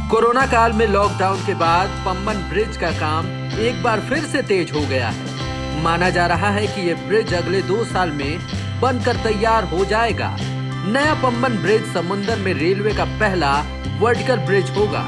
Corona काल में lockdown के बाद पम्बन ब्रिज का काम एक बार फिर से तेज हो गया है। माना जा रहा है कि ये ब्रिज अगले 2 साल में बनकर तैयार हो जाएगा। नया पम्बन ब्रिज समुद्र में रेलवे का पहला वर्टिकल ब्रिज होगा,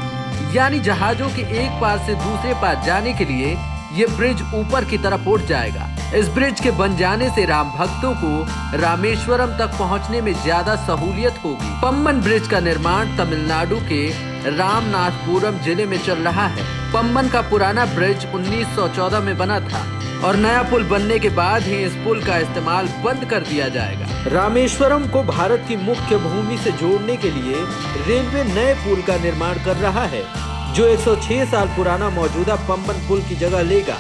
यानी जहाजों के एक पार से दूसरे पार जाने के लिए ये ब्रिज ऊपर की तरफ उठ जाएगा। इस ब्रिज के बन जाने से राम भक्तों को रामेश्वरम तक पहुंचने में ज्यादा सहूलियत होगी। पम्बन ब्रिज का निर्माण तमिलनाडु के रामनाथपुरम जिले में चल रहा है। पम्बन का पुराना ब्रिज 1914 में बना था और नया पुल बनने के बाद ही इस पुल का इस्तेमाल बंद कर दिया जाएगा। रामेश्वरम को भारत की मुख्य भूमि से जोड़ने के लिए रेलवे नए पुल का निर्माण कर रहा है, जो 106 साल पुराना मौजूदा पम्बन पुल की जगह लेगा।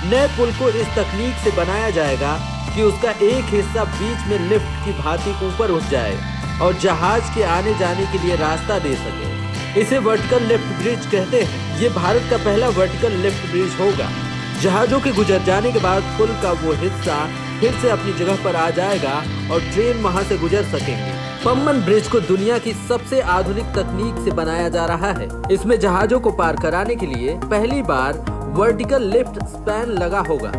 नए पुल को इस तकनीक से बनाया जाएगा कि उसका एक हिस्सा बीच में लिफ्ट की भांति ऊपर उठ जाए और जहाज के आने जाने के लिए रास्ता दे सके। इसे वर्टिकल लिफ्ट ब्रिज कहते हैं। ये भारत का पहला वर्टिकल लिफ्ट ब्रिज होगा। जहाजों के गुजर जाने के बाद पुल का वो हिस्सा फिर से अपनी जगह पर आ जाएगा और ट्रेन वहां से गुजर सकेंगे। पम्बन ब्रिज को दुनिया की सबसे आधुनिक तकनीक से बनाया जा रहा है। इसमें जहाजों को पार कराने के लिए पहली बार वर्टिकल लिफ्ट स्पैन लगा होगा।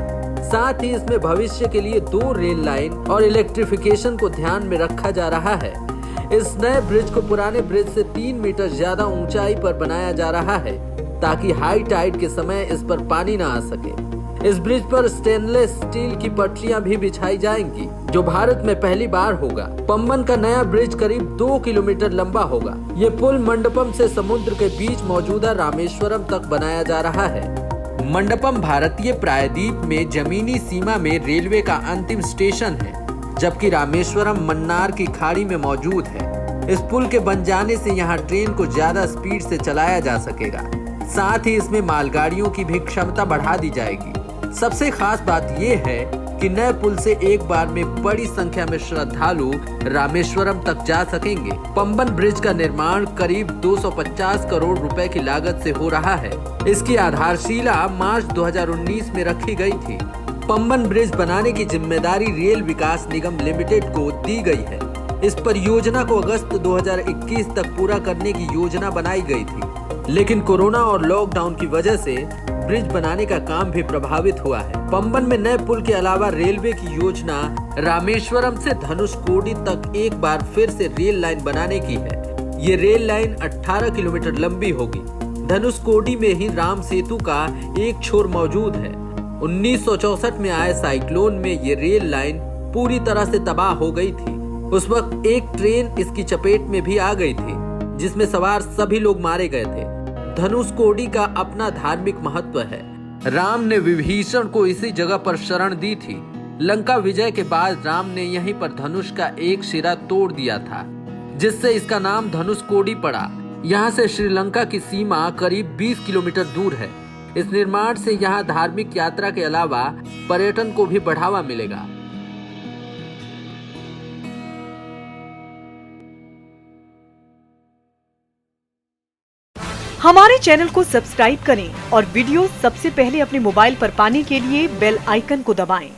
साथ ही इसमें भविष्य के लिए 2 रेल लाइन और इलेक्ट्रिफिकेशन को ध्यान में रखा जा रहा है। इस नए ब्रिज को पुराने ब्रिज से 3 मीटर ज्यादा ऊंचाई पर बनाया जा रहा है ताकि हाई टाइड के समय इस पर पानी न आ सके। इस ब्रिज पर स्टेनलेस स्टील की पटरियां भी बिछाई जाएंगी, जो भारत में पहली बार होगा। पम्बन का नया ब्रिज करीब 2 किलोमीटर लंबा होगा। ये पुल मंडपम से समुद्र के बीच मौजूदा रामेश्वरम तक बनाया जा रहा है। मंडपम भारतीय प्रायद्वीप में जमीनी सीमा में रेलवे का अंतिम स्टेशन है, जबकि रामेश्वरम मन्नार की खाड़ी में मौजूद है। इस पुल के बन जाने से यहाँ ट्रेन को ज्यादा स्पीड से चलाया जा सकेगा। साथ ही इसमें मालगाड़ियों की भी क्षमता बढ़ा दी जाएगी। सबसे खास बात यह है कि नए पुल से एक बार में बड़ी संख्या में श्रद्धालु रामेश्वरम तक जा सकेंगे। पम्बन ब्रिज का निर्माण करीब 250 करोड़ रुपए की लागत से हो रहा है। इसकी आधारशिला मार्च 2019 में रखी गई थी। पम्बन ब्रिज बनाने की जिम्मेदारी रेल विकास निगम लिमिटेड को दी गई है। इस परियोजना को अगस्त 2021 तक पूरा करने की योजना बनाई गई थी, लेकिन कोरोना और लॉकडाउन की वजह से ब्रिज बनाने का काम भी प्रभावित हुआ है। पम्बन में नए पुल के अलावा रेलवे की योजना रामेश्वरम से धनुषकोडी तक एक बार फिर से रेल लाइन बनाने की है। ये रेल लाइन 18 किलोमीटर लंबी होगी। धनुषकोडी में ही राम सेतु का एक छोर मौजूद है। 1964 में आए साइक्लोन में ये रेल लाइन पूरी तरह से तबाह हो गई थी। उस वक्त एक ट्रेन इसकी चपेट में भी आ गई थी, जिसमें सवार सभी लोग मारे गए थे। धनुषकोडी का अपना धार्मिक महत्व है। राम ने विभीषण को इसी जगह पर शरण दी थी। लंका विजय के बाद राम ने यहीं पर धनुष का एक सिरा तोड़ दिया था, जिससे इसका नाम धनुषकोडी पड़ा। यहाँ से श्रीलंका की सीमा करीब 20 किलोमीटर दूर है। इस निर्माण से यहाँ धार्मिक यात्रा के अलावा पर्यटन को भी बढ़ावा मिलेगा। हमारे चैनल को सब्सक्राइब करें और वीडियो सबसे पहले अपने मोबाइल पर पाने के लिए बेल आइकन को दबाएं।